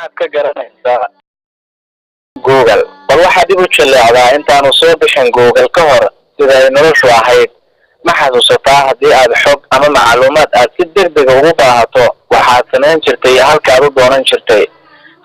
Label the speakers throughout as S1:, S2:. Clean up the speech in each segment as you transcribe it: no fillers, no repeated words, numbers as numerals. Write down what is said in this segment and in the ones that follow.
S1: maxaad ka garanaysaa Google? Bal waxaad dib u jaleecdaa intaanu soo bixin Google ka hor sida ay noloshu ahayd. Ma xasuusataa haddii aad xog ama macluumaad aad si degdeg ah ugu baahato waxaad samayn jirtay halkaad u doonan jirtay.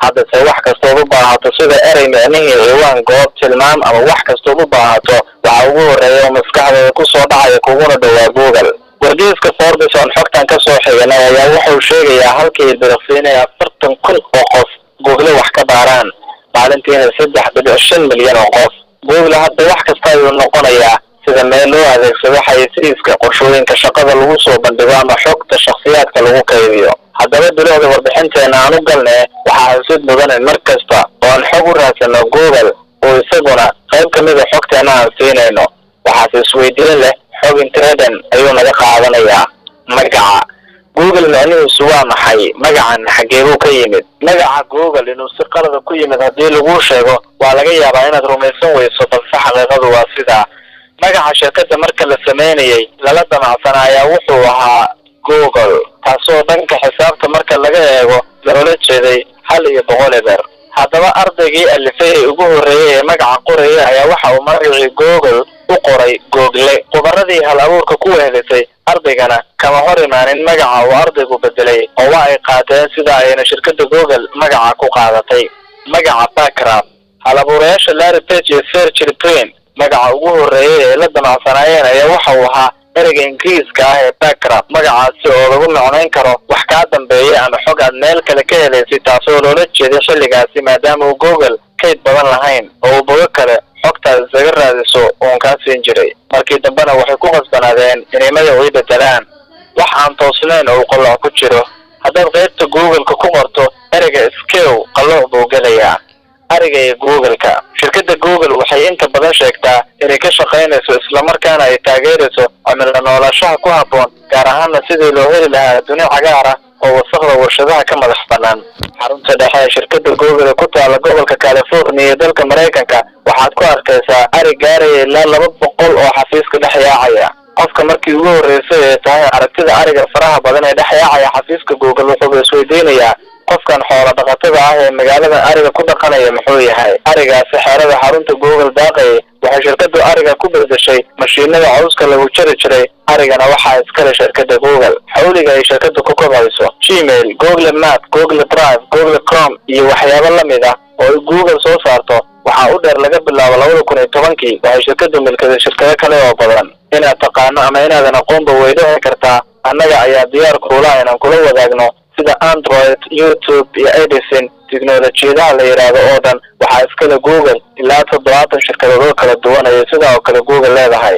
S1: haddase wax kastood u baahato sida erey micnihii ciwaan goob tilmaam ama wax kastood u baahato waxa ugu horeeya oo maskaxdaada ku soo dhacaya kuguna dhawaa Google. wargeyska Forbes oo xogtan ka soo xiganay ayaa wuxuu sheegayaa halkii dirqsiinay 40,000 oo qof Google wax ka baaraan maalintiina 3.5 milyan oo qof. Google hadda wax kasta ayuu noqonayaa sida meel loo adeegsado xayeysiiska qorshooyinka shaqada lagu soo bandhigo ama xogta shakhsiyaadka lagu kaydiyo. haddaba bilowda warbixinteena aan u galnay waxaa xusid mudan in mar kasta oo aan xog u raadsano Google oo isaguna qayb ka mid ah xogteena aan siinayno waxaase isweydiin leh xog interadan ayuu naga qaadanayaa. magaca Google macnihiisu waa maxay? magacan xagee buu ka yimid? magaca Google inuu si qalad ku yimid haddii lagu sheego waa laga yaabaa inaad rumaysan weyso, balse xaqiiqadu waa sidaa. magaca shirkadda marka la sameynayay lala damacsanaya wuxuu ahaa Google, taasoo dhanka xisaabta marka laga eego loola jeeday 1 iyo 100 eber. haddaba ardaygii alifay ugu horeeyay ee magaca qoraya ayaa waxa uu magacii Google u qoray Google. khubaradii hal abuurka ku wehelisay ardaygana kama hor imaanin magaca uu ardaygu bedelay oo waa ay qaateen sida ayna shirkadda Google magaca ku qaadatay. magaca Backraft hal abuurayaasha Larry Page iyo Sergey Brin magaca ugu horeeyay ee la damacsanayeen ayaa waxa uu ahaa ereyga Ingiriiska ah ee Backraft. magacaasi oo lagu macnayn karo wax ka dambeeya ama xog aad meel kale ka helaysay, taasoo loola jeeday xilligaasi maadaama uu Google kayd badan lahayn oo boga kale xogtaas isaga raadiso oo ka siin jiray. markii dambena waxay ku qasbanaadeen inay magacii bedelaan wax aan toosnayn oo qoloc ku jiro. haddaad qaybta Google-ka ku marto ereyga scale qoloc buu gelayaa. ariga ee Google-ka shirkadda Google waxay inta badan sheegtaa inay ka shaqeynayso isla markaana ay taageerayso cimilada noolaanshaha ku habboon, gaar ahaan sidii loo heli lahaa dunyo cagaar ah oo wasakhda warshadaha ka madax bannaan. xarunta dhexe ee shirkadda Google ku taala gobolka California ee dalka Mareykanka waxaad ku arkaysaa ari gaaraya ilaa 200 oo xafiiska dhex yaacaya. qofka markii ugu horeysay ee tahay aragtida ariga faraha badan ee dhex yaacaya xafiiska Google wuxuu isweydiinayaa qofkan xoolo dhaqatada ah ee magaalada ariga ku dhaqanaya muxuu yahay. arigaasi xeerada xarunta Google daaqay waxay shirkaddu ariga ku bedeshay mashiinada cawska lagu jari jiray. arigana waxaa iskale shirkadda Google. xawliga ay shirkaddu ku kobcayso Gmail, Google Maps, Google Drive, Google Chrome iyo waxyaabo la mid ah oo Google soo saarto waxaa u dheer laga bilaabo 2010 waxay shirkaddu milkaday shirkado kale oo badan. inaad taqaano ama inaadan aqoonba weydiin kartaa annaga ayaa diyaar kula inaan kula wadaagno sida Android, YouTube iyo Edison. tiknoolajiyadaha la yiraahdo oo dhan waxaa iskale Google ilaa 70 shirkadood oo kala duwan ay sidoo kale Google leedahay.